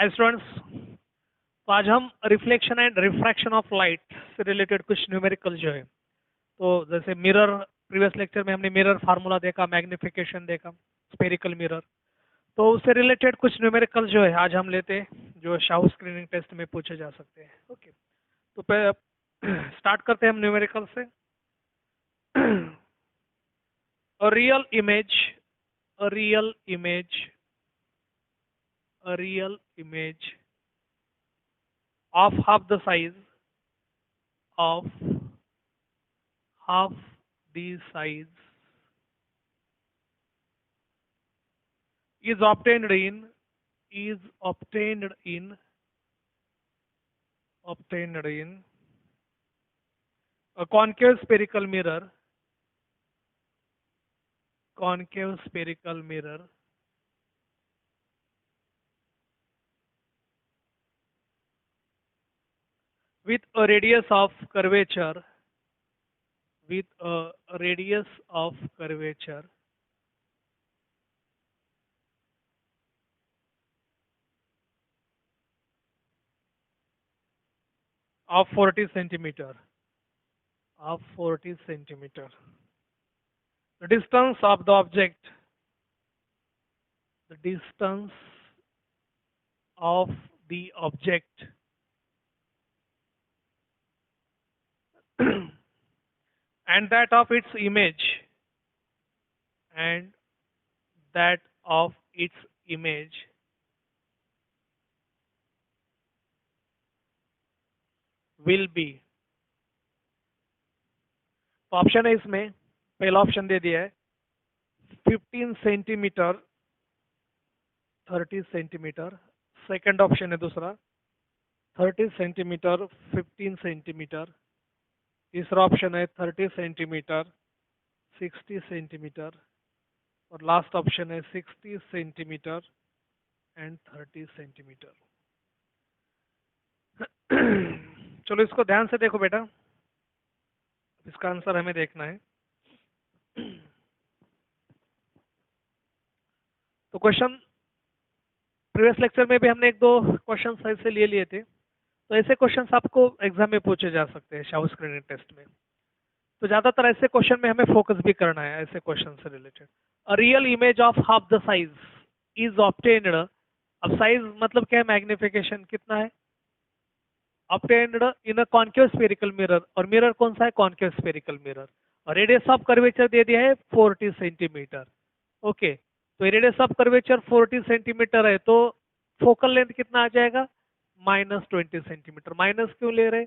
Hi students, तो आज हम reflection and refraction of light से रिलेटेड कुछ न्यूमेरिकल जो है, तो जैसे मिरर, प्रीवियस लेक्चर में हमने मिरर फार्मूला देखा, मैग्निफिकेशन देखा, स्फेरिकल मिरर, तो उससे रिलेटेड कुछ न्यूमेरिकल जो है आज हम लेते हैं जो शाहू स्क्रीनिंग टेस्ट में पूछे जा सकते हैं। ओके, तो स्टार्ट करते हैं हम न्यूमेरिकल से। a real image a real image a real image of of half the size is obtained in a concave spherical mirror with a radius of curvature with a radius of curvature of 40 centimeter of 40 centimeter. The distance of the object the distance of the object and that of its image and that of its image will be। तो option है इसमें, पहला option दे दिया है 15 centimetre 30 centimetre, second option है दूसरा 30 centimetre 15 centimetre, तीसरा option है 30 सेंटीमीटर 60 सेंटीमीटर और लास्ट ऑप्शन है 60 सेंटीमीटर एंड 30 सेंटीमीटर। चलो इसको ध्यान से देखो बेटा, इसका आंसर हमें देखना है। तो क्वेश्चन प्रीवियस लेक्चर में भी हमने एक दो क्वेश्चन ऐसे ले लिए थे, तो ऐसे क्वेश्चंस आपको एग्जाम में पूछे जा सकते हैं शाहू स्क्रीनिंग टेस्ट में। तो ज्यादातर ऐसे क्वेश्चन में हमें फोकस भी करना है ऐसे क्वेश्चन से related. A real image of half the size is obtained. अब साइज मतलब क्या है, मैग्निफिकेशन कितना है, obtained in a concave spherical mirror, और मिरर कौन सा है, कॉन्केव स्फेरिकल मिरर, और रेडियस ऑफ कर्वेचर दे दिया है 40 सेंटीमीटर। ओके, तो रेडियस ऑफ कर्वेचर 40 सेंटीमीटर है, तो फोकल लेंथ कितना आ जाएगा, -20 सेंटीमीटर। माइनस क्यों ले रहे,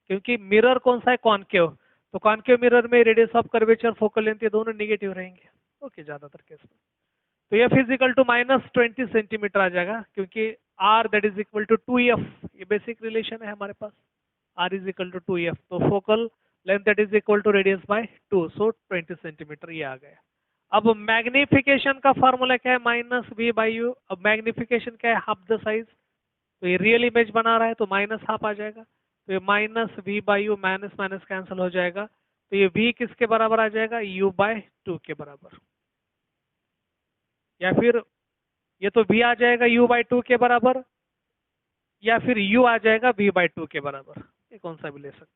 क्योंकि मिरर कौन सा है, कॉन्केव, तो कॉन्केव मिरर में radius of curvature, focal length ये दोनों नेगेटिव रहेंगे। ओके, ज्यादातर केस में तो ये फिजिकल टू -20 सेंटीमीटर आ जाएगा, क्योंकि R that is equal to 2f, ये बेसिक रिलेशन है हमारे पास, R is equal to 2f, तो focal length that is equal to radius by 2, so 20 centimetre ये आ गया। अब मैग्निफिकेशन का फॉर्मूला क्या है, -v/u। अब मैग्निफिकेशन क्या है, हाफ द साइज, तो ये रियल इमेज बना रहा है तो -हाफ आ जाएगा, तो ये -v/u, माइनस माइनस कैंसिल हो जाएगा, तो ये v किसके बराबर आ जाएगा, u/2 के बराबर, या फिर ये तो v आ जाएगा u/2 के बराबर, या फिर u आ जाएगा v/2 के बराबर, ये कौन सा भी ले सकते हैं।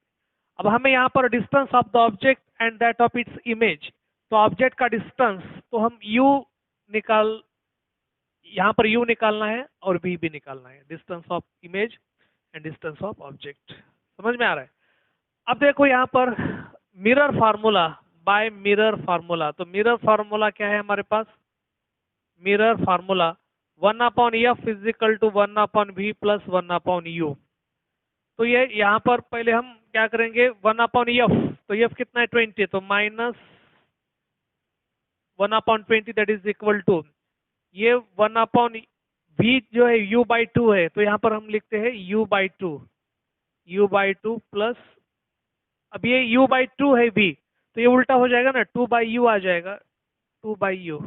अब हमें यहाँ पर distance of the object and that of its image, तो ऑब्जेक्ट का डिस्टेंस तो हम यहाँ पर u निकालना है और v भी निकालना है, distance of image and distance of object. समझ में आ रहा है। अब देखो यहाँ पर mirror formula, by mirror formula, तो मिरर फार्मूला क्या है हमारे पास, mirror formula 1/f is equal to 1/v plus 1/u। तो ये यहाँ पर पहले हम क्या करेंगे, 1/f, तो f कितना है 20, तो -1/20 दैट इज इक्वल टू, ये 1/v जो है u/2 है, तो यहाँ पर हम लिखते हैं u/2 प्लस, अब ये u/2 है v, तो ये उल्टा हो जाएगा ना, 2/u आ जाएगा, 2/u,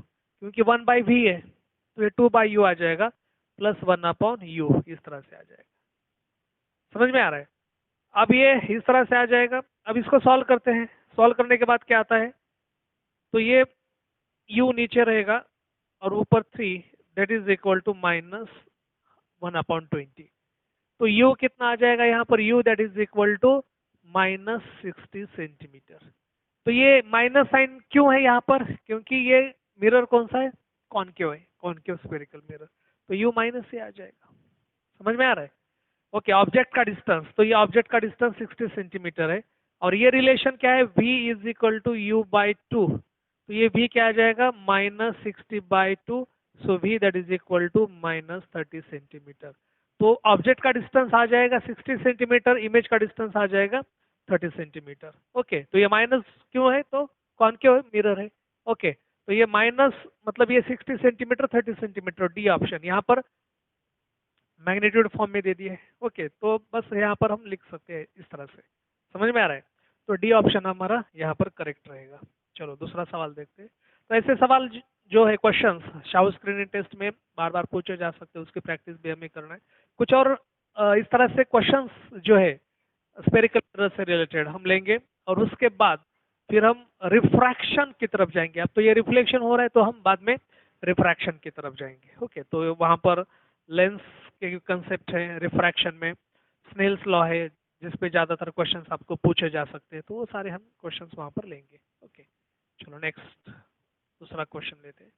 क्योंकि 1/v है, तो ये 2/u आ जाएगा प्लस 1/u, इस तरह से आ जाएगा। समझ में आ रहा है। अब ये इस तरह से आ जाएगा। अब इसको सॉल्व करते हैं, सॉल्व करने के बाद क्या आता है, तो ये u नीचे रहेगा और ऊपर 3 दैट इज इक्वल टू 1/20। तो u कितना आ जाएगा यहाँ पर, u that is equal to -60 centimetre. तो ये माइनस साइन क्यों है यहाँ पर, क्योंकि ये मिरर कौन सा है, कॉनकेव है, कॉनकेव स्फेरिकल मिरर, तो u माइनस से आ जाएगा। समझ में आ रहा है? ओके, ऑब्जेक्ट का डिस्टेंस, तो ये ऑब्जेक्ट का डिस्टेंस 60 सेंटीमीटर है, और ये रिलेशन क्या है, v is equal to u/2। तो ये v क्या आ जाएगा, -60/2, so v that is equal to -30 centimetre. तो ऑब्जेक्ट का डिस्टेंस आ जाएगा 60 सेंटीमीटर, इमेज का डिस्टेंस आ जाएगा 30 सेंटीमीटर। ओके, तो ये माइनस क्यों है, तो कॉनकेव मिरर है। ओके, तो ये माइनस मतलब ये 60 सेंटीमीटर 30 सेंटीमीटर, डी ऑप्शन यहाँ पर मैग्नीट्यूड फॉर्म में दे दिए है। ओके, तो बस यहाँ पर हम लिख सकते हैं इस तरह से। समझ में आ रहा है? तो डी ऑप्शन हमारा यहाँ पर करेक्ट रहेगा। चलो दूसरा सवाल देखते हैं। तो ऐसे सवाल जो है क्वेश्चंस शाउ स्क्रीनिंग टेस्ट में बार बार पूछे जा सकते हैं, उसकी प्रैक्टिस भी हमें करना है। कुछ और इस तरह से क्वेश्चंस जो है स्फेरिकल मिरर से रिलेटेड हम लेंगे, और उसके बाद फिर हम रिफ्रैक्शन की तरफ जाएंगे। अब तो ये रिफ्लेक्शन हो रहा है, तो हम बाद में रिफ्रैक्शन की तरफ जाएंगे। ओके, तो वहाँ पर लेंस के कंसेप्ट है, रिफ्रैक्शन में स्नेल्स लॉ है, जिसपे ज़्यादातर क्वेश्चंस आपको पूछे जा सकते हैं, तो वो सारे हम क्वेश्चंस वहाँ पर लेंगे। ओके, चलो नेक्स्ट दूसरा क्वेश्चन लेते हैं।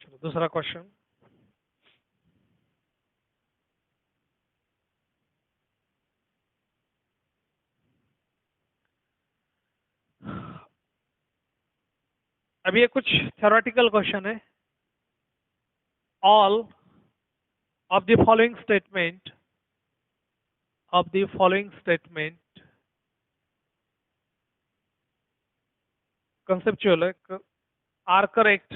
चलो दूसरा क्वेश्चन। अब ये कुछ थ्योरेटिकल क्वेश्चन है। All of the following statement conceptual है, are correct,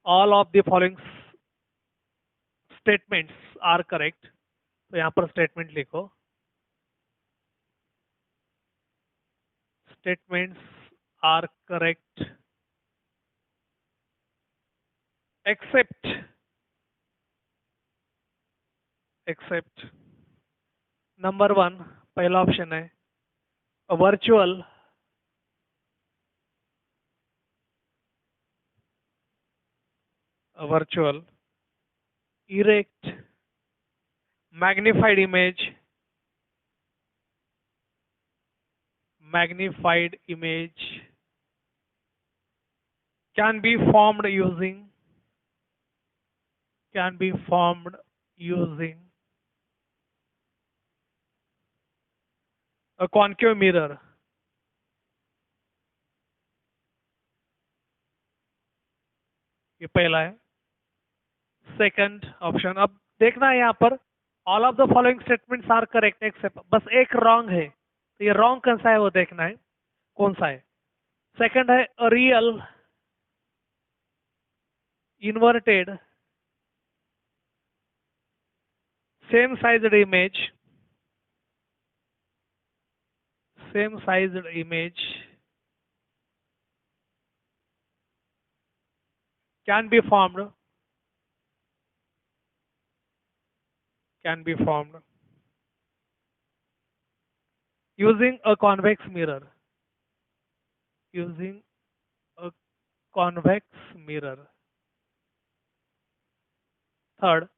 all of the following statements are correct. तो यहाँ पर स्टेटमेंट लिखो, statements are correct except number 1, पहला ऑप्शन है virtual erect magnified image can be formed using a concave mirror। ये पहला है। सेकंड ऑप्शन, अब देखना है यहाँ पर all of the following statements are correct except, बस एक रॉन्ग है, तो ये रॉन्ग कौन सा है वो देखना है, कौन सा है। सेकंड है real inverted same sized image can be formed using a convex mirror, using a convex mirror। Third,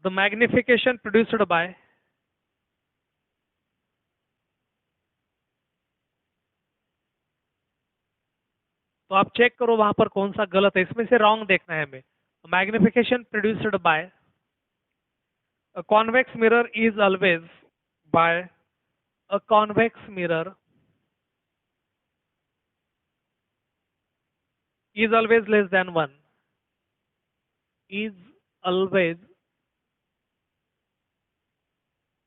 the magnification produced by तो आप चेक करो वहां पर कौन सा गलत है, इसमें से रॉन्ग देखना है हमें। Magnification produced by a convex mirror is always by a convex mirror is always less than 1, is always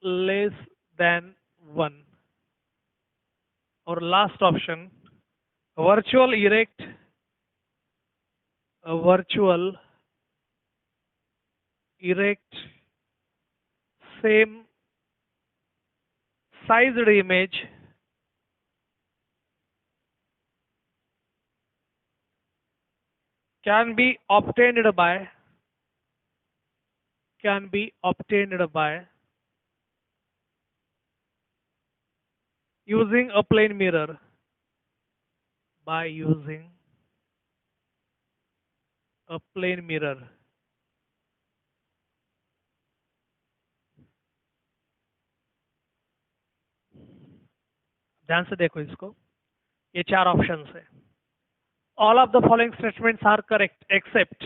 less than 1। और last option, virtual erect, a virtual erect same sized image can be obtained by using a plane mirror, by using a plane mirror. ध्यान से देखो इसको, ये चार options है। All of the following statements are correct except,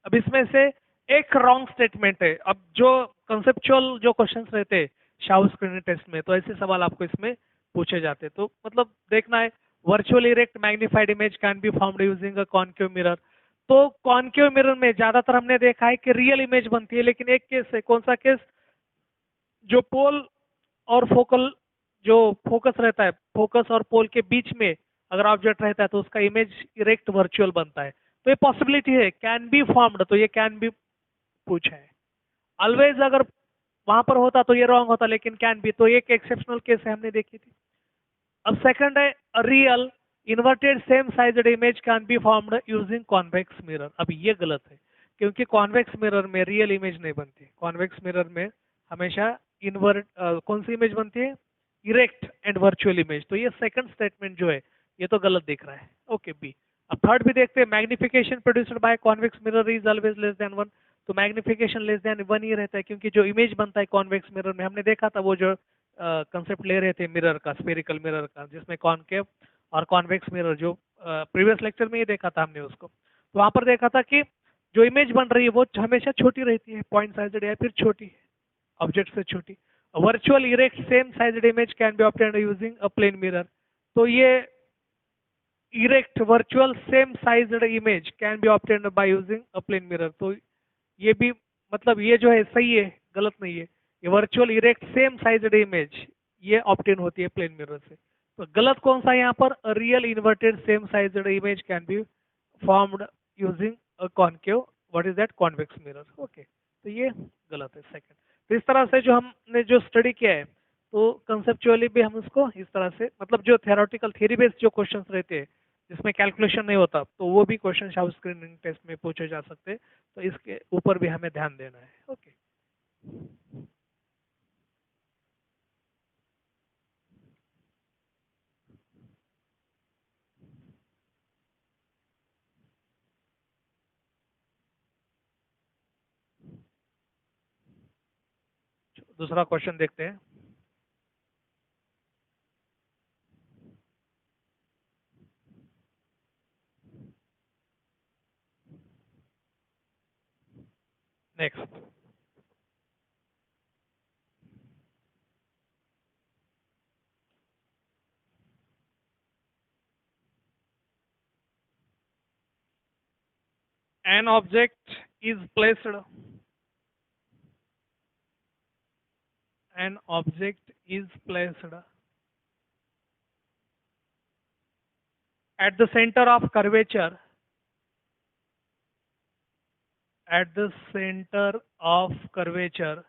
अब इसमें से एक रॉन्ग स्टेटमेंट है। अब जो कंसेप्चुअल जो क्वेश्चंस रहते हैं शाउ स्क्रीनिंग टेस्ट में, तो ऐसे सवाल आपको इसमें पूछे जाते हैं। तो मतलब देखना है, virtual erect magnified image can be formed using a concave mirror. तो कॉन्केव मिरर में ज्यादातर हमने देखा है कि रियल इमेज बनती है, लेकिन एक केस है, कौन सा केस, जो पोल और फोकल, जो फोकस रहता है, फोकस और पोल के बीच में अगर ऑब्जेक्ट रहता है तो उसका इमेज इरेक्ट वर्चुअल बनता है। तो ये पॉसिबिलिटी है, कैन बी फॉर्म्ड, तो ये कैन बी पूछा है। ऑलवेज अगर वहां पर होता तो ये रॉन्ग होता, लेकिन कैन बी, तो एक एक्सेप्शनल केस है, हमने देखी थी। अब सेकंड है real inverted same sized image can be formed using convex mirror. अब ये गलत है, क्योंकि कॉन्वेक्स मिरर में रियल इमेज नहीं बनती। कॉन्वेक्स मिरर में हमेशा इन्वर्ट कौन सी इमेज बनती है, इरेक्ट एंड वर्चुअल इमेज। तो ये सेकंड स्टेटमेंट जो है ये तो गलत दिख रहा है। Okay B. अब थर्ड भी देखते हैं, magnification produced by convex mirror is always less than 1। तो मैग्निफिकेशन लेस देन 1 ही रहता है, क्योंकि जो इमेज बनता है कॉन्वेक्स मिरर में, हमने देखा था वो जो कंसेप्ट ले रहे थे मिरर का, स्फेरिकल मिरर का, जिसमें कॉनकेव और कॉन्वेक्स मिरर, जो प्रीवियस लेक्चर में ही देखा था हमने उसको। तो वहां पर देखा था कि जो इमेज बन रही है वो हमेशा छोटी रहती है, पॉइंट साइज या फिर छोटी ऑब्जेक्ट से छोटी। Virtual erect same sized image can be obtained using a plane mirror. तो ये erect virtual same sized image can be obtained by using a plane mirror. तो ये भी मतलब ये जो है सही है, गलत नहीं है। ये virtual erect same sized image ये ऑब्टेन होती है प्लेन मिरर से। तो गलत कौन सा है यहाँ पर, real inverted same sized image can be formed using a concave, what is that, convex mirror. Okay, तो ये गलत है सेकंड। तो इस तरह से जो हमने जो स्टडी किया है, तो कंसेप्चुअली भी हम उसको इस तरह से, मतलब जो थ्योरेटिकल थ्योरी बेस्ड जो क्वेश्चंस रहते हैं जिसमें कैलकुलेशन नहीं होता, तो वो भी क्वेश्चन शाउ स्क्रीनिंग टेस्ट में पूछे जा सकते हैं। तो इसके ऊपर भी हमें ध्यान देना है। ओके, दूसरा क्वेश्चन देखते हैं। Next, an object is placed an object is placed at the center of curvature, at the center of curvature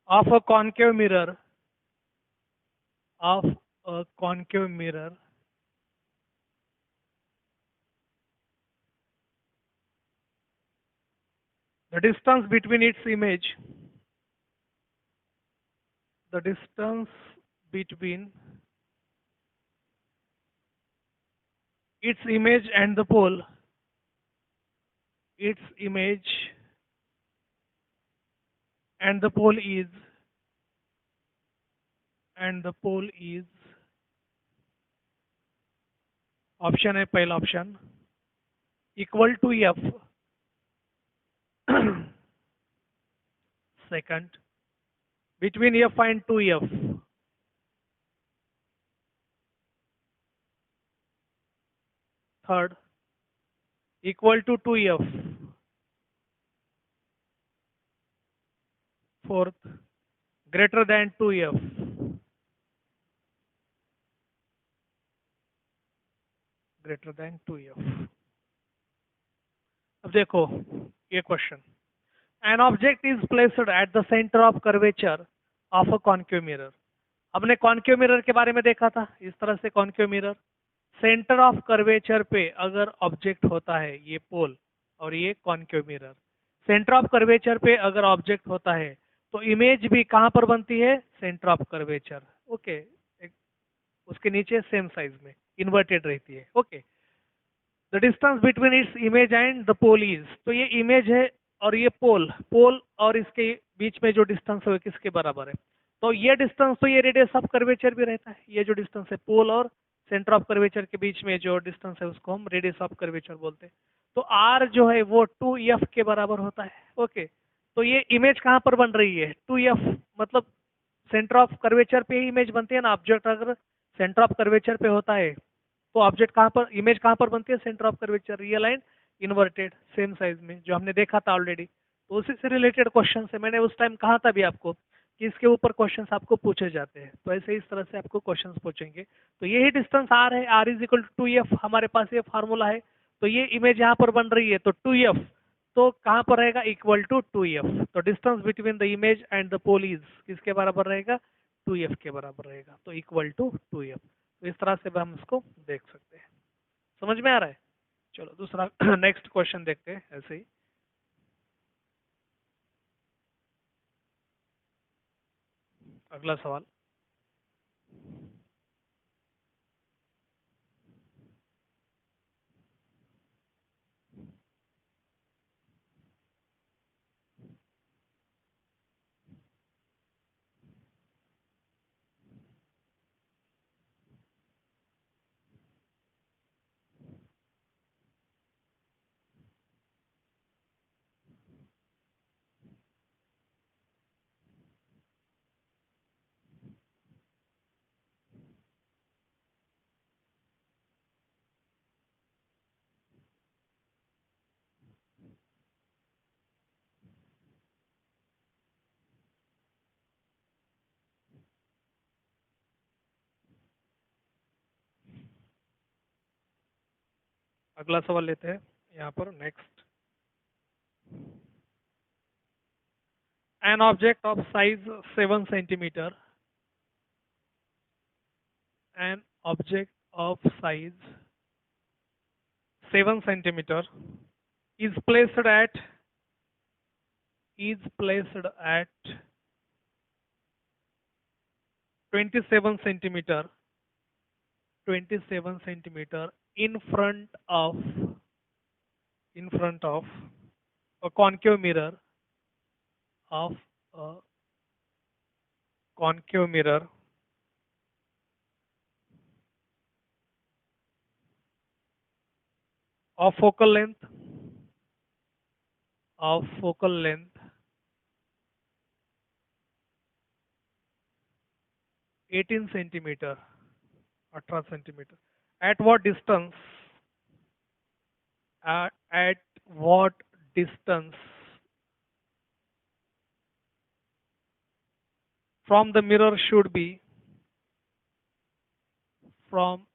of a concave mirror, of a concave mirror, the distance between its image, the distance between its image and the pole, its image and the pole is, and the pole is, option है पहला option, equal to F, second between f and 2f, third equal to 2f, fourth greater than 2f, greater than 2f। अब देखो ये question, an object is placed at the centre of curvature of a concave mirror. हमने concave mirror के बारे में देखा था, इस तरह से कॉन्केव मिरर सेंटर ऑफ कर्वेचर पे अगर ऑब्जेक्ट होता है, ये पोल और ये कॉन्केव मिरर, सेंटर ऑफ कर्वेचर पे अगर ऑब्जेक्ट होता है तो इमेज भी कहां पर बनती है, सेंटर ऑफ कर्वेचर। ओके, उसके नीचे सेम साइज में इन्वर्टेड रहती है। Okay, the distance between its image and the pole is, तो ये इमेज है और ये पोल, पोल और इसके बीच में जो डिस्टेंस है वो किसके बराबर है, तो ये डिस्टेंस, तो ये रेडियस ऑफ कर्वेचर भी रहता है। ये जो डिस्टेंस है पोल और सेंटर ऑफ कर्वेचर के बीच में जो डिस्टेंस है उसको हम रेडियस ऑफ कर्वेचर बोलते हैं। तो आर जो है वो 2f के बराबर होता है। ओके, तो ये इमेज कहाँ पर बन रही है, 2f, मतलब सेंटर ऑफ कर्वेचर पे ही इमेज बनती है ना। ऑब्जेक्ट अगर सेंटर ऑफ कर्वेचर पे होता है तो ऑब्जेक्ट कहाँ पर, इमेज कहाँ पर बनती है, centre of curvature, real and inverted same size में, जो हमने देखा था ऑलरेडी। तो उसी से रिलेटेड क्वेश्चन है, मैंने उस टाइम कहा था भी आपको कि इसके ऊपर क्वेश्चंस आपको पूछे जाते हैं, तो ऐसे इस तरह से आपको क्वेश्चंस पूछेंगे। तो यही डिस्टेंस आर है, r is equal to 2f, हमारे पास ये फार्मूला है। तो ये इमेज यहाँ पर बन रही है तो 2f, तो कहाँ पर रहेगा, इक्वल टू 2f। तो distance between the image and the pole is किसके बराबर रहेगा, 2f के बराबर रहेगा, तो इक्वल टू 2f। तो इस तरह से भी हम इसको देख सकते हैं। समझ में आ रहा है? चलो दूसरा नेक्स्ट क्वेश्चन देखते हैं ऐसे ही। अगला सवाल, अगला सवाल लेते हैं यहाँ पर next. An object of size 7 centimetre, an object of size 7 centimetre is placed at is placed at 27 centimeter 27 centimeter in front of a concave mirror of a concave mirror of focal length 18 centimeter 18 centimeter at what distance at what distance from the mirror should be from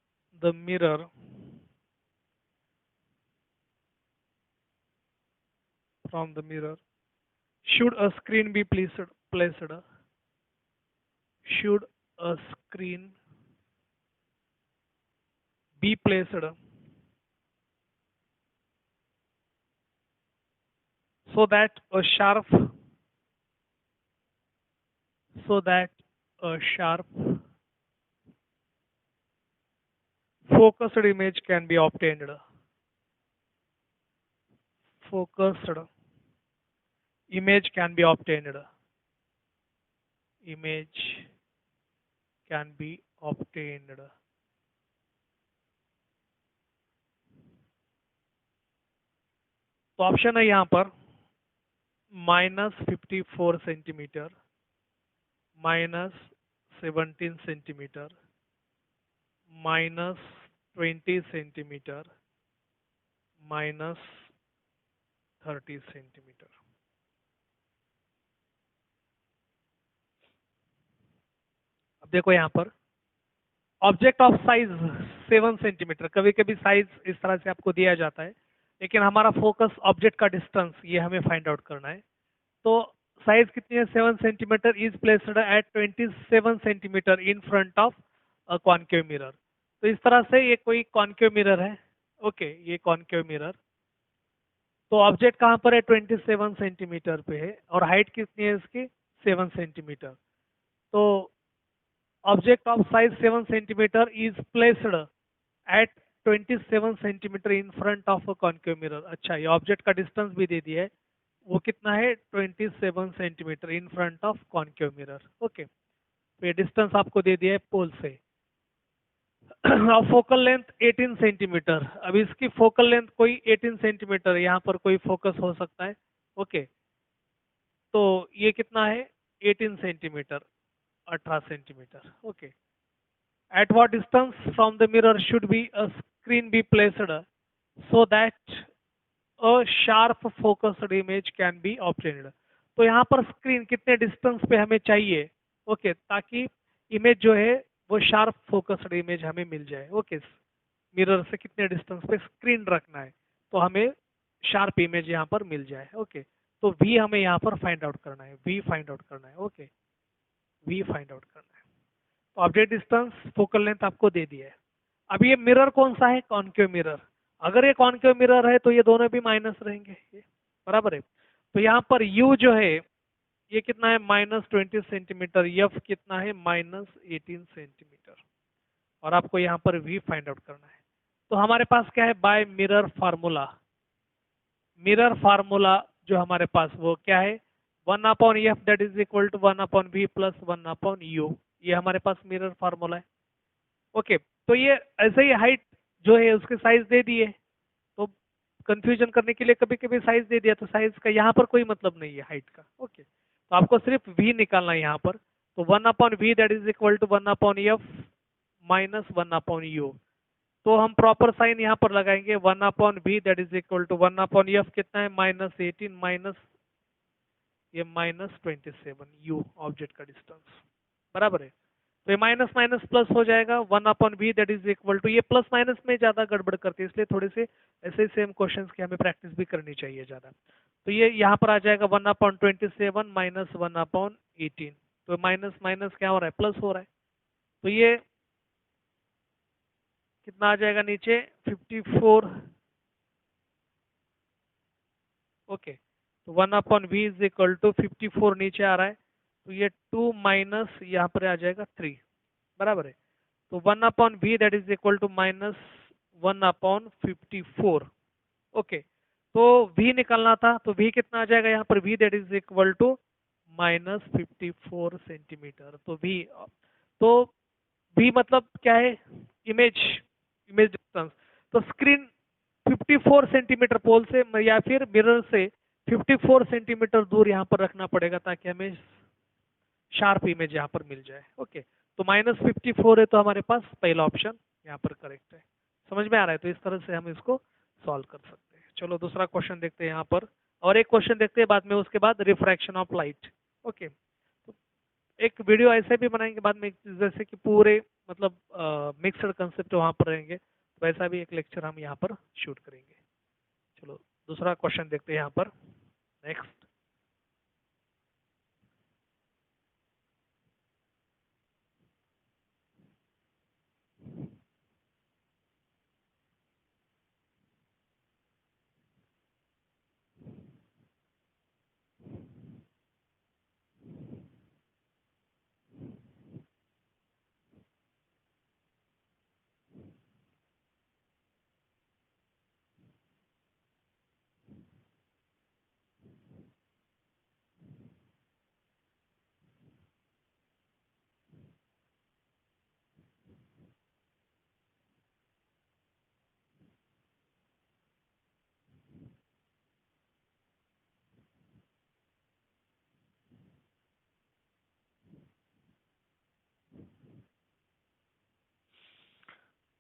the mirror from the mirror should a screen be placed should a screen be placed so that a sharp so that a sharp focused image can be obtained. Focused image can be obtained. Image can be obtained. तो option है यहाँ पर -54 centimetre, -17 centimetre, -20 centimetre, -30 centimetre. अब देखो यहाँ पर object of size 7 centimetre, कभी कभी साइज इस तरह से आपको दिया जाता है, लेकिन हमारा फोकस ऑब्जेक्ट का डिस्टेंस ये हमें फाइंड आउट करना है। तो साइज कितनी है, 7 centimetre, is placed eight 27 centimetre in front of concave mirror. तो इस तरह से ये कोई कॉन्केव मिरर है। ओके, ये कॉन्केव मिरर, तो ऑब्जेक्ट कहाँ पर है, 27 सेंटीमीटर पे है, और हाइट कितनी है इसकी, 7 सेंटीमीटर। तो object of size 7 centimetre is placed eight 27 centimetre in front of a concave mirror. अच्छा, ये ऑब्जेक्ट का डिस्टेंस भी दे दिया है, वो कितना है, 27 centimetre in front of concave mirror. Okay, तो ये डिस्टेंस आपको दे दिया है पोल से। और फोकल लेंथ 18 सेंटीमीटर। अब इसकी फोकल लेंथ कोई 18 सेंटीमीटर, यहाँ पर कोई फोकस हो सकता है। ओके, तो ये कितना है, 18 centimetre, 18 centimetre. Okay, at what distance from the mirror should be a screen be placed so that a sharp focused image can be obtained। तो यहाँ पर स्क्रीन कितने डिस्टेंस पे हमें चाहिए, ओके, ताकि इमेज जो है वो शार्प फोकस्ड इमेज हमें मिल जाए। ओके, मिरर से कितने डिस्टेंस पे स्क्रीन रखना है तो हमें शार्प इमेज यहाँ पर मिल जाए। ओके, तो वी हमें यहाँ पर फाइंड आउट करना है, वी फाइंड आउट करना है। ओके, वी फाइंड आउट करना है। तो ऑब्जेक्ट डिस्टेंस, फोकल लेंथ आपको दे दिया है। अब ये मिरर कौन सा है, कॉन्केव मिरर। अगर ये कॉन्केव मिरर है तो ये दोनों भी माइनस रहेंगे, ये बराबर है। तो यहाँ पर यू जो है ये कितना है, -20 सेंटीमीटर, यफ कितना है, -18 सेंटीमीटर, और आपको यहाँ पर वी फाइंड आउट करना है। तो हमारे पास क्या है, by mirror formula. Mirror formula जो हमारे पास वो क्या है, 1/f that is equal to 1/v plus 1/u, ये हमारे पास मिरर फार्मूला है। ओके, तो ये ऐसे ही हाइट जो है उसके साइज दे दिए, तो कंफ्यूजन करने के लिए कभी कभी साइज दे दिया, तो साइज का यहाँ पर कोई मतलब नहीं है हाइट का। ओके, तो आपको सिर्फ v निकालना है यहाँ पर। तो 1/v that is equal to 1/f minus 1/u। तो हम प्रॉपर साइन यहाँ पर लगाएंगे, 1/v that is equal to 1/f कितना है, -18 माइनस ये -27 u, ऑब्जेक्ट का डिस्टेंस, बराबर है। तो ये माइनस माइनस प्लस हो जाएगा, 1/v that is equal to, ये प्लस माइनस में ज्यादा गड़बड़ करती है, इसलिए थोड़े से ऐसे सेम क्वेश्चंस की हमें प्रैक्टिस भी करनी चाहिए ज्यादा। तो ये यहाँ पर आ जाएगा 1/27 माइनस 1/18, तो माइनस माइनस क्या हो रहा है, प्लस हो रहा है। तो ये कितना आ जाएगा नीचे, 54। ओके, तो 1/v इज इक्वल टू 54 नीचे आ रहा है, तो ये 2 माइनस यहाँ पर आ जाएगा 3, बराबर है। तो 1/v that is equal to -1/54। Okay, तो v निकालना था, तो v कितना आ जाएगा यहाँ पर, v that is equal to -54 centimetre. तो v मतलब क्या है, इमेज, इमेज डिस्टेंस। तो स्क्रीन 54 सेंटीमीटर पोल से या फिर मिरर से 54 सेंटीमीटर दूर यहाँ पर रखना पड़ेगा ताकि हमें शार्प इमेज यहाँ पर मिल जाए। ओके, तो -54 है, तो हमारे पास पहला ऑप्शन यहाँ पर करेक्ट है। समझ में आ रहा है, तो इस तरह से हम इसको सॉल्व कर सकते हैं। चलो दूसरा क्वेश्चन देखते हैं यहाँ पर, और एक क्वेश्चन देखते हैं बाद में, उसके बाद रिफ्रैक्शन ऑफ लाइट। ओके, तो एक वीडियो ऐसे भी बनाएंगे बाद में, जैसे कि पूरे मतलब मिक्सड कंसेप्ट वहाँ पर रहेंगे, वैसा भी एक लेक्चर हम यहाँ पर शूट करेंगे। चलो दूसरा क्वेश्चन देखते हैं यहाँ पर, नेक्स्ट।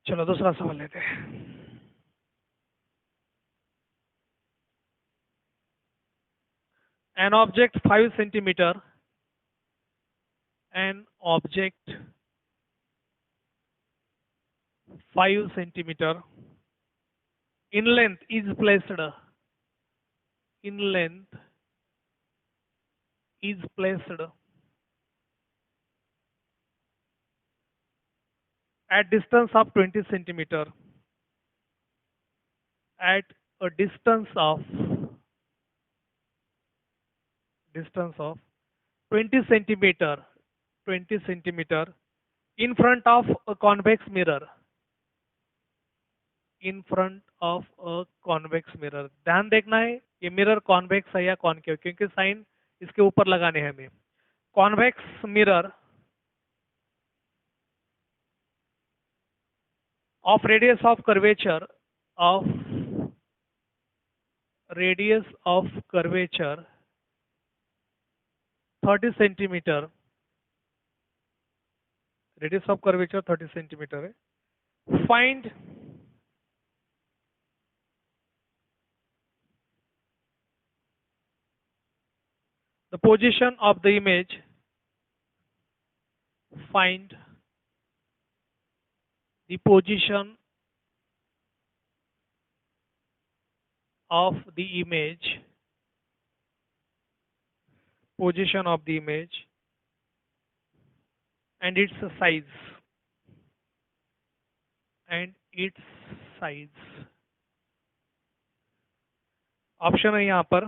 चलो दूसरा सवाल लेते हैं। An object 5 centimeter, an object 5 centimeter. In length is placed. In length is placed at distance of 20 centimeter. At a distance of 20 centimeter. 20 centimeter in front of a convex mirror. In front of a convex mirror. ध्यान देखना है ये mirror convex है या concave, क्योंकि sign इसके ऊपर लगाने हैं हमें. Convex mirror of radius of curvature 30 centimeter. Radius of curvature 30 centimeter है. Find the position of the image. Find the position of the image. Position of the image and its size. And its size. Option है यहाँ पर.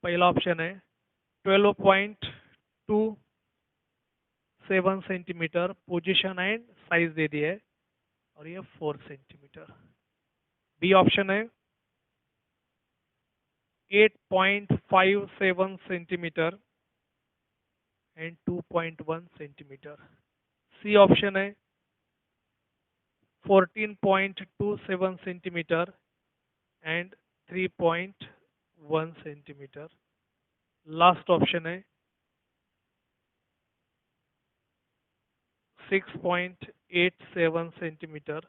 पहला option है 12.27 centimetre position and size दे दिया है और ये 4 सेंटीमीटर. बी ऑप्शन है 8.57 centimetre and 2.1 centimetre. C option है 14.27 centimetre and 3.1 centimetre. Last option है 6.87 सेंटीमीटर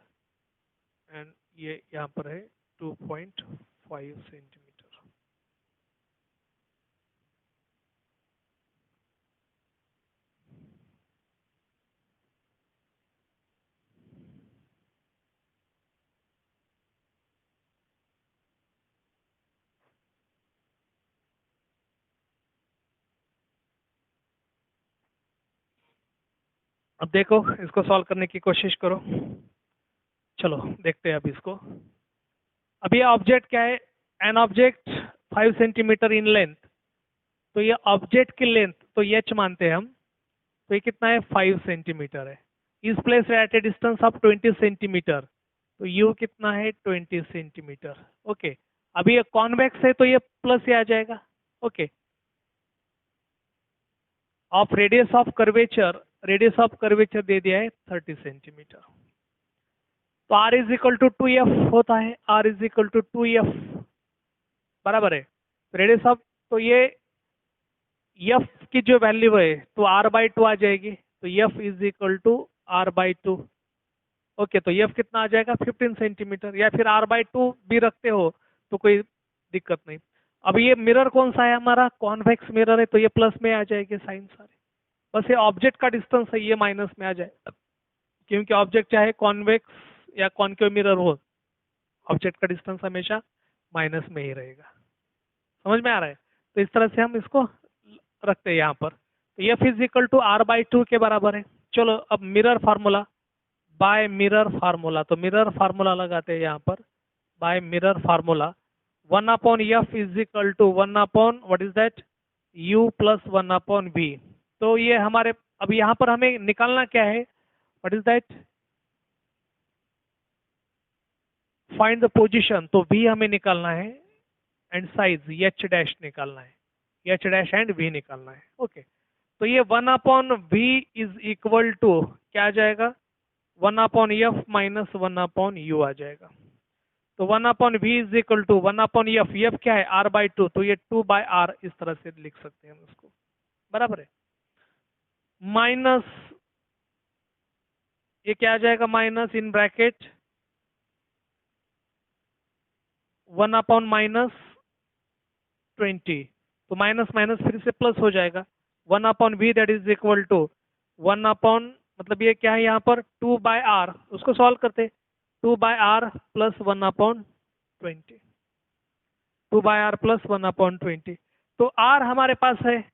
एंड ये यहाँ पर है 2.5 सेंटीमीटर. अब देखो इसको सॉल्व करने की कोशिश करो. चलो देखते हैं अब इसको. अब ये ऑब्जेक्ट क्या है? An object 5 centimetre in length. तो ये ऑब्जेक्ट की लेंथ तो एच मानते हैं हम. तो ये कितना है? 5 सेंटीमीटर है. इस place at A distance of 20 centimetre. तो यू कितना है? 20 सेंटीमीटर. ओके. अभी ये कॉन्वेक्स है तो ये प्लस आ जाएगा. Okay. Of radius of curvature दे दिया है 30 सेंटीमीटर. तो R is equal to 2F होता है. R is equal to 2F बराबर है रेडियस ऑफ. तो ये F की जो वैल्यू है तो R/2 आ जाएगी. तो F is equal to R/2. Okay. तो F कितना आ जाएगा? 15 सेंटीमीटर. या फिर R/2 भी रखते हो तो कोई दिक्कत नहीं. अब ये मिरर कौन सा है? हमारा कॉन्वेक्स मिरर है. तो ये प्लस में आ जाएगी साइन सारे. बस ये ऑब्जेक्ट का डिस्टेंस है ये माइनस में आ जाएगा, क्योंकि ऑब्जेक्ट चाहे कॉन्वेक्स या कॉनकेव मिरर हो, ऑब्जेक्ट का डिस्टेंस हमेशा माइनस में ही रहेगा. समझ में आ रहा है? तो इस तरह से हम इसको रखते हैं यहाँ पर. तो F is equal to R/2 के बराबर है. चलो अब mirror formula. By mirror formula. तो मिरर फार्मूला लगाते हैं यहाँ पर. By mirror formula 1/F is equal to 1/ what is that? U plus 1/V. तो ये हमारे अब यहाँ पर हमें निकालना क्या है? What is that? Find the position. तो V हमें निकालना है एंड साइज H डैश निकालना है. H डैश एंड V निकालना है. ओके. तो ये 1/V इज इक्वल टू क्या आ जाएगा? 1/F माइनस 1/U आ जाएगा. तो 1/V is equal to 1/F. F क्या है? R/2. तो ये 2/R इस तरह से लिख सकते हैं हम इसको. बराबर है. माइनस ये क्या आ जाएगा? Minus in bracket 1/-20. तो माइनस माइनस फिर से प्लस हो जाएगा. 1/V that is equal to 1/, मतलब ये क्या है यहाँ पर 2/r, उसको सॉल्व करते, 2/r प्लस 1/20, 2/r प्लस 1/20। तो r हमारे पास है,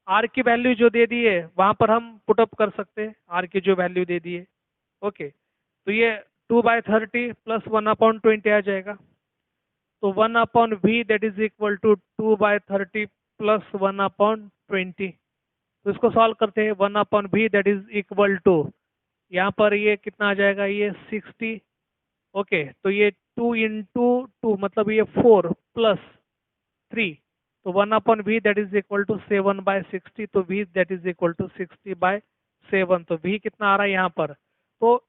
r की वैल्यू जो दे दी है वहां पर हम पुटअप कर सकते हैं, r की जो वैल्यू दे दी है। ओके, तो ये 2/30 प्लस 1/20 आ जाएगा। तो 1/v that is equal to 2/30 plus 1/20। तो इसको सॉल्व करते हैं, 1/v that is equal to, यहाँ पर ये कितना आ जाएगा, ये 60। ओके, तो ये 2 इंटू 2 मतलब ये 4 प्लस 3, तो 1/v that is equal to 7/60। तो v that is equal to 60/7। तो v कितना आ रहा है यहाँ पर, तो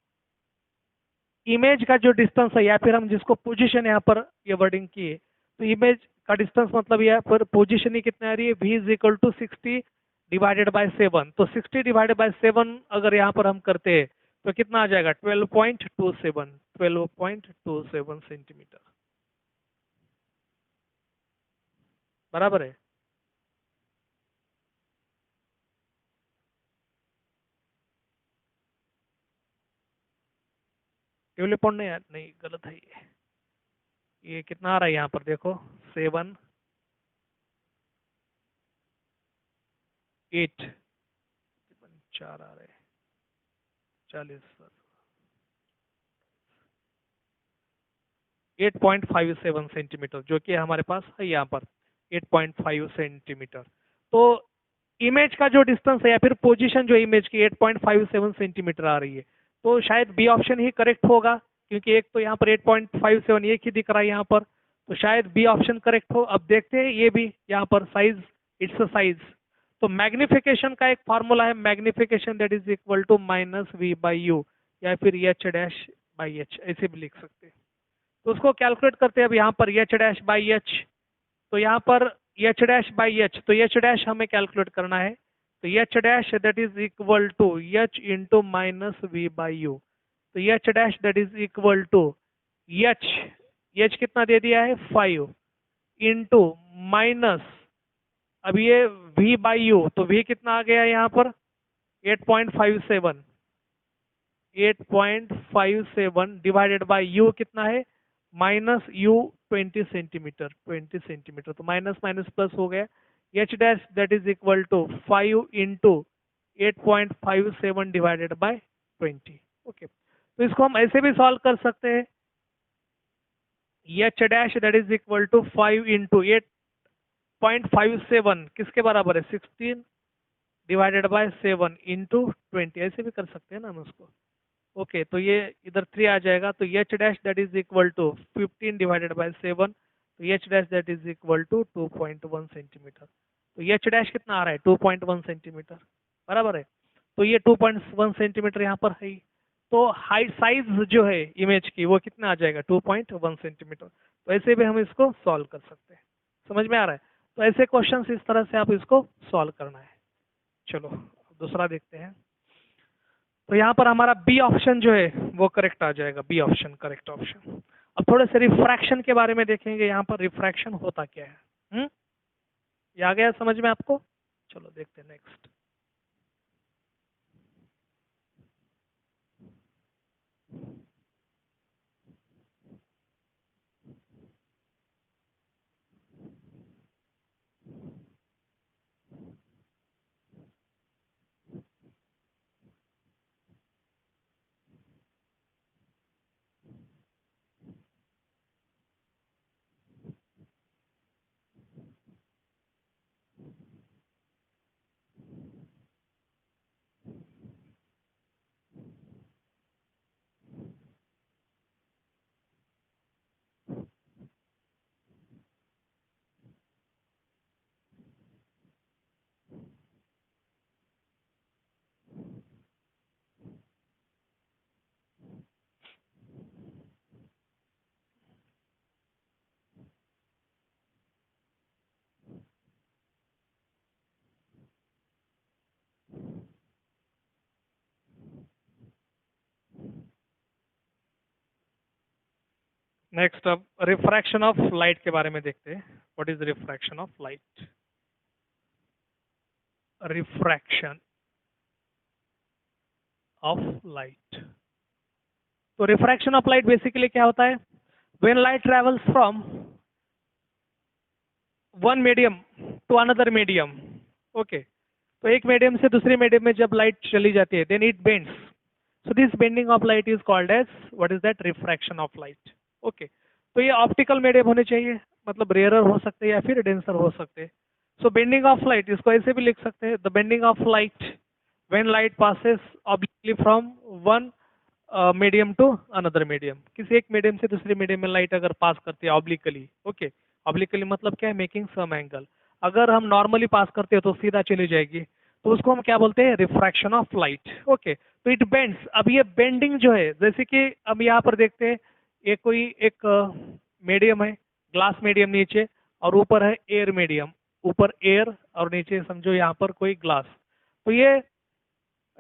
इमेज का जो डिस्टेंस है या फिर हम जिसको पोजीशन यहाँ पर ये वर्डिंग की है, तो इमेज का डिस्टेंस मतलब यहाँ पर पोजीशन ही कितना आ रही है, v is equal to 60 divided by 7। तो 60 डिवाइडेड बाय 7 अगर यहाँ पर हम करते हैं तो कितना आ जाएगा, 12.27 सेंटीमीटर, बराबर है। टेबल पॉइंट नहीं, नहीं गलत है ये कितना आ रहा है यहाँ पर देखो, 7 8 4 आ रहे हैं 40, 8.57 सेंटीमीटर जो कि हमारे पास है यहाँ पर 8.5 सेंटीमीटर। तो इमेज का जो डिस्टेंस है या फिर पोजीशन जो इमेज की 8.57 सेंटीमीटर आ रही है, तो शायद बी ऑप्शन ही करेक्ट होगा, क्योंकि एक तो यहाँ पर 8.57 एक ही दिख रहा है यहाँ पर, तो शायद बी ऑप्शन करेक्ट हो। अब देखते हैं ये भी यहाँ पर साइज, इट्स अ साइज। तो मैग्निफिकेशन का एक फार्मूला है, magnification that is equal to -v/u या फिर h-h, ऐसे भी लिख सकते हैं। तो उसको कैलकुलेट करते हैं। अब यहाँ पर h-h, तो यहाँ पर h-h, तो h' हमें कैलकुलेट करना है, तो h' that is equal to h into -v/u। तो h' that is equal to h, h कितना दे दिया है 5 इंटू माइनस, अब ये v/u, तो v कितना आ गया यहाँ पर 8.57, 8.57 डिवाइडेड बाय u कितना है -u 20 सेंटीमीटर, तो माइनस माइनस प्लस हो गया, h dash that is equal to 5 into 8.57 divided by 20। Okay, तो इसको हम ऐसे भी सॉल्व कर सकते हैं, h dash that is equal to 5 into 8.57 किसके बराबर है 16 डिवाइडेड बाय 7 इंटू 20, ऐसे भी कर सकते हैं ना हम उसको। ओके, तो ये इधर 3 आ जाएगा, तो h dash that is equal to 15 divided by 7, तो h dash that is equal to 2.1 centimetre. तो h डैश कितना आ रहा है 2.1 सेंटीमीटर, बराबर है। तो ये 2.1 सेंटीमीटर यहाँ पर है। तो हाइट साइज जो है इमेज की वो कितना आ जाएगा 2.1 सेंटीमीटर। तो ऐसे भी हम इसको सॉल्व कर सकते हैं, समझ में आ रहा है। तो ऐसे क्वेश्चन इस तरह से आप इसको सॉल्व करना है। चलो दूसरा देखते हैं। तो यहाँ पर हमारा बी ऑप्शन जो है वो करेक्ट आ जाएगा, बी ऑप्शन करेक्ट ऑप्शन। अब थोड़े से रिफ्रैक्शन के बारे में देखेंगे, यहाँ पर रिफ्रैक्शन होता क्या है। ये आ गया समझ में आपको। चलो देखते हैं नेक्स्ट। नेक्स्ट अब रिफ्रैक्शन ऑफ लाइट के बारे में देखते हैं। What is refraction of light. Refraction, of light. तो रिफ्रैक्शन ऑफ लाइट बेसिकली क्या होता है? When light travels from one medium to another medium, okay, तो एक मीडियम से दूसरे मीडियम में जब लाइट चली जाती है, then it bends. So this bending of light is called as, what is that? Refraction of light. Okay, तो ये ऑप्टिकल मीडियम होने चाहिए, मतलब रेयरर हो सकते हैं या फिर डेंसर हो सकते हैं। सो बेंडिंग ऑफ लाइट, इसको ऐसे भी लिख सकते हैं, the bending of light when light passes obliquely from one medium to another medium. किसी एक मीडियम से दूसरे मीडियम में लाइट अगर पास करती है ऑब्लिकली, ओके, ऑब्लिकली मतलब क्या है? Making some angle. अगर हम नॉर्मली पास करते हैं तो सीधा चली जाएगी, तो उसको हम क्या बोलते हैं? Refraction of light. ओके, तो इट बेंड्स। अब ये बेंडिंग जो है, जैसे कि अब यहाँ पर देखते हैं, ये कोई एक मीडियम है, ग्लास मीडियम नीचे, और ऊपर है एयर मीडियम, ऊपर एयर और नीचे समझो यहाँ पर कोई ग्लास। तो ये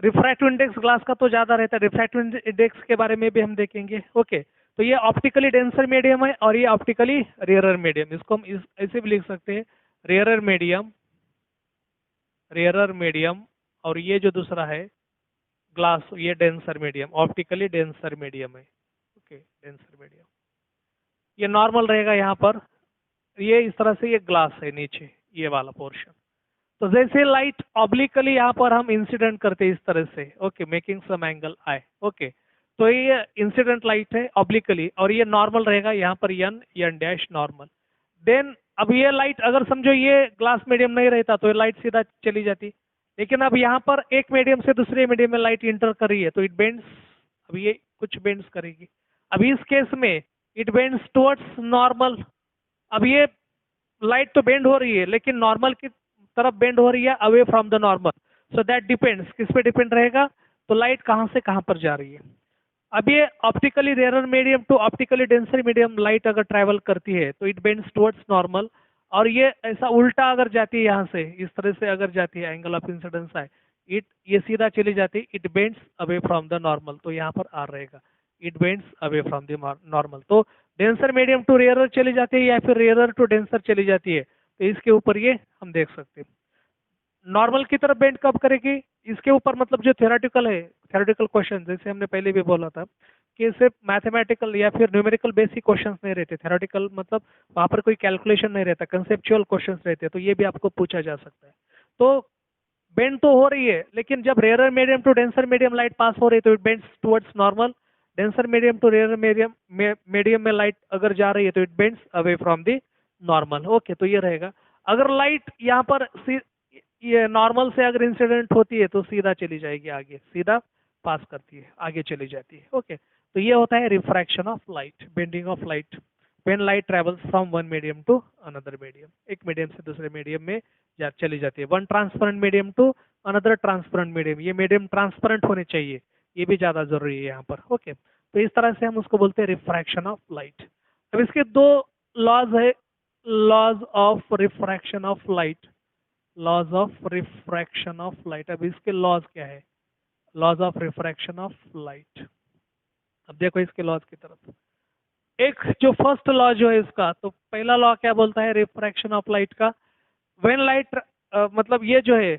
रिफ्रैक्टिव इंडेक्स ग्लास का तो ज्यादा रहता है, रिफ्रैक्टिव इंडेक्स के बारे में भी हम देखेंगे। ओके, तो ये ऑप्टिकली डेंसर मीडियम है और ये ऑप्टिकली रेयरर मीडियम। इसको हम ऐसे भी लिख सकते हैं, रेयरर मीडियम, रेयरर मीडियम, और ये जो दूसरा है ग्लास, ये denser medium, optically denser medium है। ओके, डेंसर मीडियम ये नॉर्मल रहेगा यहाँ पर, ये इस तरह से ये ग्लास है नीचे, ये वाला पोर्शन। तो जैसे लाइट ऑब्लिकली यहाँ पर हम इंसिडेंट करते हैं इस तरह से, ओके, मेकिंग सम एंगल आई, ओके, तो ये इंसिडेंट लाइट है ऑब्लिकली, और ये नॉर्मल रहेगा यहाँ पर एन डैश नॉर्मल। देन अब ये लाइट अगर समझो ये ग्लास मीडियम नहीं रहता तो ये लाइट सीधा चली जाती, लेकिन अब यहाँ पर एक मीडियम से दूसरे मीडियम में लाइट इंटर कर रही है तो इट बेंड्स। अब ये कुछ बेंड्स करेगी, अब इस केस में इट बेंड्स टुवर्ड्स नॉर्मल। अब ये लाइट तो बेंड हो रही है लेकिन नॉर्मल की तरफ बेंड हो रही है, away from the normal. So that depends, किस पे डिपेंड रहेगा? तो लाइट कहाँ से कहाँ पर जा रही है। अब ये optically rarer medium to optically denser medium light अगर ट्रैवल करती है तो इट बेंड्स टुवर्ड्स नॉर्मल, और ये ऐसा उल्टा अगर जाती है यहाँ से इस तरह से अगर जाती है, एंगल ऑफ इंसिडेंस है, इट ये सीधा चली जाती है, it bends away from the normal. तो यहाँ पर आर रहेगा, it bends away from the normal. तो डेंसर मीडियम टू रेयरर चली जाती है या फिर रेयरर टू डेंसर चली जाती है, तो इसके ऊपर ये हम देख सकते हैं। नॉर्मल की तरफ बेंड कब करेगी इसके ऊपर, मतलब जो थ्योरेटिकल है, थ्योरेटिकल क्वेश्चन जैसे हमने पहले भी बोला था कि सिर्फ मैथमेटिकल या फिर न्यूमेरिकल बेसिक क्वेश्चंस नहीं रहते, थ्योरेटिकल मतलब वहाँ पर कोई कैलकुलेशन नहीं रहता, कंसेप्चुअल क्वेश्चंस रहते हैं, तो ये भी आपको पूछा जा सकता है। तो बेंड तो हो रही है, लेकिन जब rare medium to denser medium light pass हो रही है तो it bends towards normal. Denser medium to rare medium में लाइट अगर जा रही है तो it bends away from the normal. Okay, तो ये रहेगा। अगर लाइट यहाँ पर ये नॉर्मल से अगर इंसिडेंट होती है तो सीधा चली जाएगी आगे, सीधा पास करती है, आगे चली जाती है। ओके, तो ये होता है refraction of light, bending of light when light travels from one medium to another medium, एक मीडियम से दूसरे मीडियम में चली जाती है। One transparent medium to another transparent medium, ये मीडियम ट्रांसपेरेंट होने चाहिए, ये भी ज्यादा जरूरी है यहाँ पर। ओके, तो इस तरह से हम उसको बोलते हैं रिफ्रैक्शन ऑफ लाइट। अब इसके दो लॉज है, laws of refraction of light, laws of refraction of light. अब इसके लॉज क्या है? Laws of refraction of light. अब देखो इसके लॉज की तरफ, एक जो फर्स्ट लॉ जो है इसका, तो पहला लॉ क्या बोलता है रिफ्रैक्शन ऑफ लाइट का? व्हेन लाइट मतलब ये जो है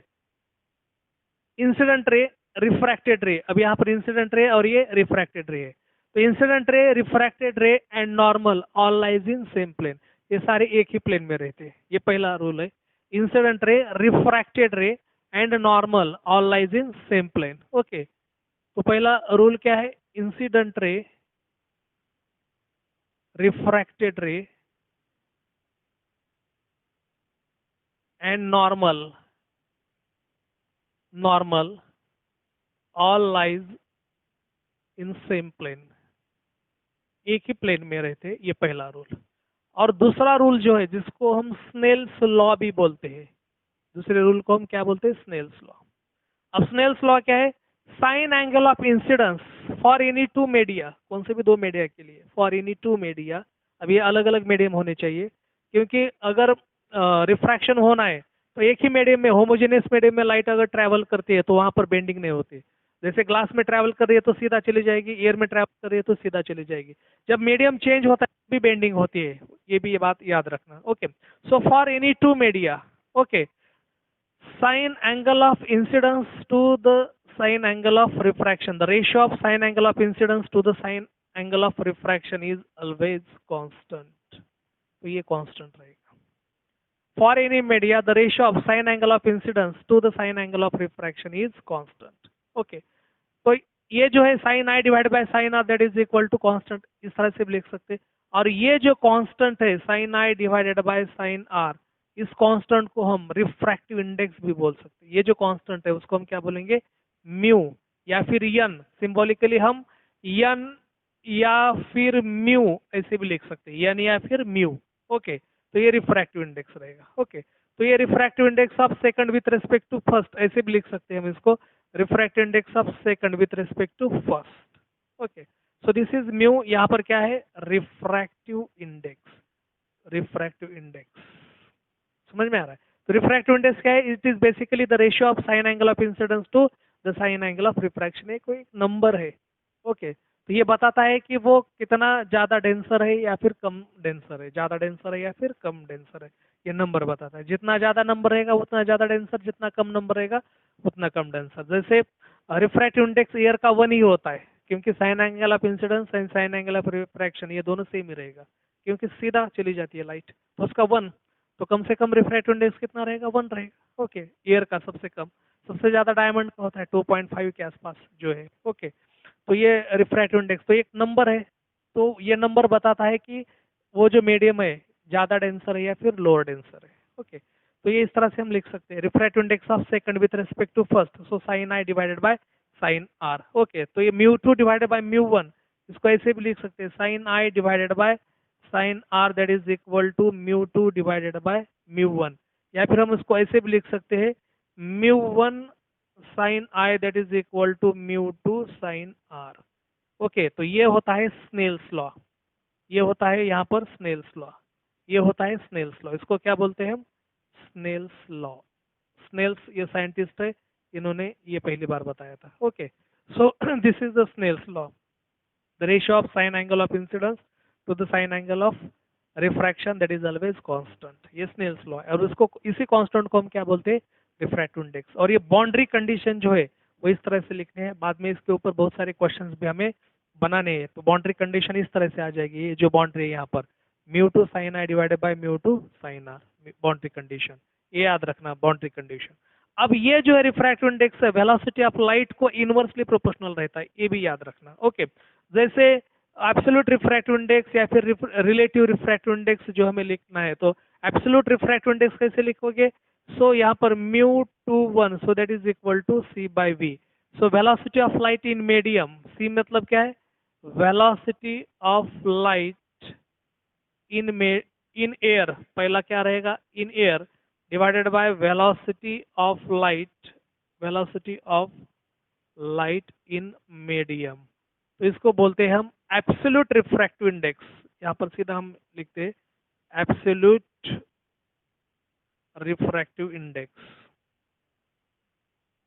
इंसिडेंट रे, रिफ्रैक्टेड रे, अब यहाँ पर इंसिडेंट रे और ये रिफ्रैक्टेड रे है, तो incident ray, refracted ray and normal all lies in same plane, ये सारे एक ही प्लेन में रहते हैं। ये पहला रूल है, incident ray, refracted ray and normal all lies in same plane. Okay, तो पहला रूल क्या है? Incident ray, refracted ray and normal all lies in same plane, एक ही प्लेन में रहते, ये पहला रूल। और दूसरा रूल जो है जिसको हम स्नेल्स लॉ भी बोलते हैं, दूसरे रूल को हम क्या बोलते हैं? Snell's law. अब स्नेल्स लॉ क्या है? Sine angle of incidence for any two media, कौन से भी दो मीडिया के लिए, फॉर एनी टू मीडिया। अब ये अलग अलग मीडियम होने चाहिए, क्योंकि अगर रिफ्रैक्शन होना है तो एक ही मीडियम में, होमोजेनियस मीडियम में लाइट अगर ट्रैवल करती है तो वहां पर बेंडिंग नहीं होती। जैसे ग्लास में ट्रैवल कर रही है तो सीधा चली जाएगी, एयर में ट्रैवल कर रही है तो सीधा चली जाएगी। जब मीडियम चेंज होता है भी बेंडिंग होती है, ये भी ये बात याद रखना। Okay, so for any two media, okay, sine angle of incidence to the sin angle of refraction, the ratio of sin angle of incidence to the sin angle of refraction is always constant. तो ये constant रहेगा. For any media, the ratio of sin angle of incidence to the sin angle of refraction is constant. Okay. तो ये जो है sin I divide by sin R that is equal to constant, इस तरह से भी लिख सकते हैं. और ये जो कांस्टेंट है sin I divided bye sin R, इस कांस्टेंट को हम रिफ्रैक्टिव इंडेक्स भी बोल सकते हैं. ये जो कांस्टेंट है उसको हम क्या बोलेंगे, म्यू या फिर n. सिंबॉलिकली हम n या फिर म्यू ऐसे भी लिख सकते हैं, n या फिर म्यू. ओके, तो ये रिफ्रैक्टिव इंडेक्स रहेगा. ओके, तो ये refractive index of second with respect to first ऐसे भी लिख सकते हैं हम इसको, refractive index of second with respect to first. Okay, so this is mu. यहाँ पर क्या है, रिफ्रैक्टिव इंडेक्स. रिफ्रैक्टिव इंडेक्स समझ में आ रहा है. तो रिफ्रैक्टिव इंडेक्स क्या है, it is basically the ratio of sine angle of incidence to the sine angle of refraction. ये कोई नंबर है. ओके, तो ये बताता है कि वो कितना ज्यादा डेंसर है या फिर कम डेंसर है, ज्यादा डेंसर है या फिर कम डेंसर है. ये नंबर बताता है. जितना ज्यादा नंबर रहेगा उतना ज्यादा डेंसर, जितना कम नंबर रहेगा उतना कम डेंसर. जैसे रिफ्रैक्टिव इंडेक्स ईयर का 1 ही होता है, क्योंकि sign angle of incidence and sign angle of refraction ये दोनों सेम ही रहेगा, क्योंकि सीधा चली जाती है लाइट, तो उसका 1. तो कम से कम रिफ्रैक्टिव इंडेक्स कितना रहेगा, 1 रहेगा. ओके, ईयर का सबसे कम. सबसे ज्यादा डायमंड का होता है 2.5 के आसपास जो है. ओके, तो ये रिफ्रैक्टिव इंडेक्स तो एक नंबर है. तो ये नंबर बताता है कि वो जो मीडियम है ज्यादा डेंसर है या फिर लोअर डेंसर है. ओके, तो ये इस तरह से हम लिख सकते हैं, refractive index of second with respect to first, so sine I divided by sine R. Okay, तो ये μ2 डिवाइडेड बाय μ1, इसको ऐसे भी लिख सकते हैं, sine I divided by sine R that is equal to μ2 divided by μ1. या फिर हम इसको ऐसे भी लिख सकते हैं, μ1 sine I that is equal to μ2 sine R. Okay, तो ये होता है स्नेल्स लॉ. ये होता है यहाँ पर स्नेल्स लॉ. ये होता है स्नेल्स लॉ. इसको क्या बोलते हैं हम, स्नेल्स लॉ. स्नेल्स ये साइंटिस्ट है, इन्होंने ये पहली बार बताया था. Okay, so this is the Snell's law. The ratio of sine angle of incidence to the sine angle of refraction that is always constant. ये स्नेल्स लॉ है, और इसको इसी कांस्टेंट को हम क्या बोलते हैं, रिफ्रैक्टिव इंडेक्स. और ये बाउंड्री कंडीशन जो है वो इस तरह से लिखने हैं. बाद में इसके ऊपर बहुत सारे क्वेश्चंस भी हमें बनाने हैं. तो बाउंड्री कंडीशन इस तरह से आ जाएगी, ये जो बाउंड्री है यहाँ पर μ2 sin i divided by μ2 sin r, boundary condition. ये याद रखना, बाउंड्री कंडीशन. अब ये जो है रिफ्रैक्टिव इंडेक्स है, वेलोसिटी ऑफ लाइट को इनवर्सली प्रोपोर्शनल रहता है, ये भी याद रखना. ओके, जैसे एब्सोल्यूट रिफ्रैक्टिव इंडेक्स या फिर रिलेटिव रिफ्रैक्टिव इंडेक्स जो हमें लिखना है, तो एब्सोल्यूट रिफ्रैक्टिव इंडेक्स कैसे लिखोगे, सो यहाँ पर μ21 so that is equal to c by v. So velocity of light in medium, c मतलब क्या है, velocity of light in air, पहला क्या रहेगा, in air divided by velocity of light, velocity of light in medium. तो इसको बोलते हैं हम एब्सोल्यूट रिफ्रैक्टिव इंडेक्स. यहाँ पर सीधा हम लिखते हैं absolute refractive index.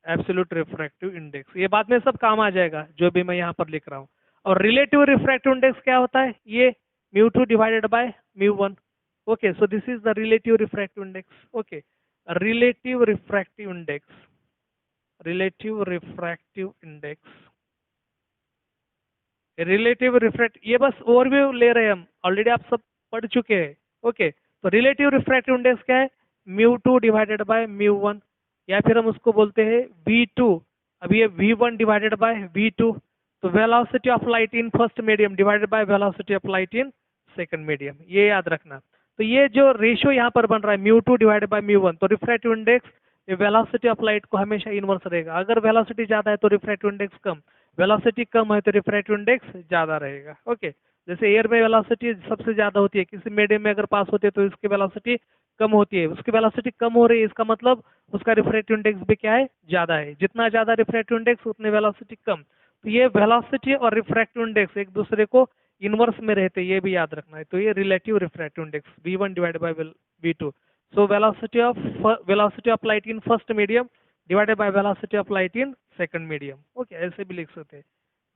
Absolute refractive index, ये बाद में सब काम आ जाएगा जो भी मैं यहाँ पर लिख रहा हूँ. और रिलेटिव रिफ्रैक्टिव इंडेक्स क्या होता है, ये μ2 divided by μ1. Okay, so this is the relative refractive index. Okay, relative refractive index, relative refractive index, relative refract, ये बस ओवरव्यू ले रहे हैं हम, ऑलरेडी आप सब पढ़ चुके हैं. ओके, तो रिलेटिव रिफ्रैक्टिव इंडेक्स क्या है, μ2 डिवाइडेड बाय μ1, या फिर हम उसको बोलते हैं v2. अब ये v1 डिवाइडेड बाय v2, तो velocity of light in first medium divided by velocity of light in second medium, ये याद रखना. तो ये जो रेशियो यहाँ पर बन रहा है μ2 डिवाइडेड बाय μ1, तो refractive index velocity of light को हमेशा इनवर्स रहेगा. अगर वेलोसिटी ज्यादा है तो रिफ्रैक्टिव इंडेक्स कम, वेलोसिटी कम है तो रिफ्रैक्टिव इंडेक्स ज्यादा रहेगा. ओके, जैसे एयर में वेलोसिटी सबसे ज्यादा होती है, किसी मीडियम में अगर पास होती है तो इसकी वेलोसिटी कम होती है. उसकी वेलोसिटी कम हो रही है, इसका मतलब उसका रिफ्रैक्टिव इंडेक्स भी क्या है, ज्यादा है. जितना ज्यादा रिफ्रैक्टिव इंडेक्स उतनी वेलोसिटी कम. तो ये वेलोसिटी और रिफ्रैक्टिव इंडेक्स एक दूसरे को इनवर्स में रहते हैं, ये भी याद रखना है. तो ये relative refractive index v1 divided by v2. So velocity of light in first medium divided by velocity of light in second medium. Okay, ऐसे भी लिख सकते हैं,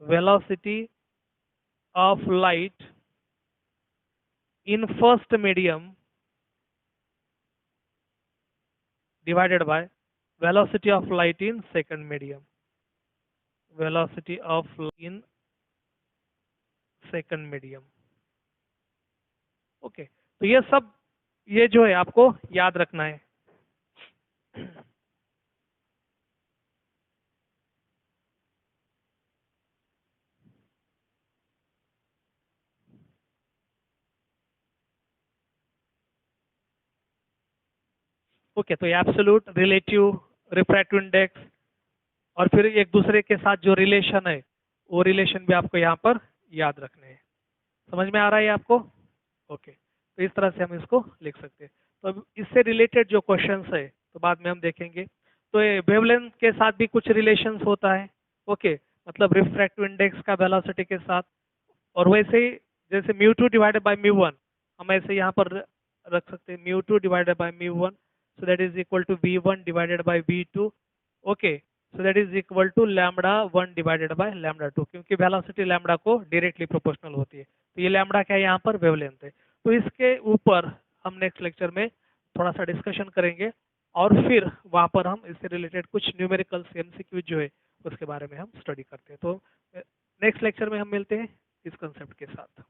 velocity of light in first medium divided by velocity of light in second medium. Velocity of in second medium. Okay, तो ये सब ये जो है आपको याद रखना है। ओके, तो एब्सोल्यूट, रिलेटिव, रिफ्रैक्टिव इंडेक्स और फिर एक दूसरे के साथ जो रिलेशन है वो रिलेशन भी आपको यहाँ पर याद रखने हैं। समझ में आ रहा है आपको? ओके, तो इस तरह से हम इसको लिख सकते हैं। तो अब इससे रिलेटेड जो क्वेश्चंस है तो बाद में हम देखेंगे। तो ये वेवलेंथ के साथ भी कुछ रिलेशंस होता है। ओके, मतलब रिफ्रैक्टिव इंडेक्स का वेलोसिटी के साथ। और वैसे ही जैसे mu two divided by mu one, हम ऐसे यहाँ पर रख सकते हैं mu two divided by mu one, so that is equal to v one divided by v two. Okay, so that is equal to lambda one divided by lambda two, क्योंकि velocity lambda को directly proportional होती है। तो ये lambda क्या है यहाँ पर? वेवलेंथ है। तो इसके ऊपर हम नेक्स्ट लेक्चर में थोड़ा सा डिस्कशन करेंगे और फिर वहाँ पर हम इससे रिलेटेड कुछ न्यूमेरिकल्स एमसीक्यू जो है उसके बारे में हम स्टडी करते हैं। तो नेक्स्ट लेक्चर में हम मिलते हैं इस कंसेप्ट के साथ।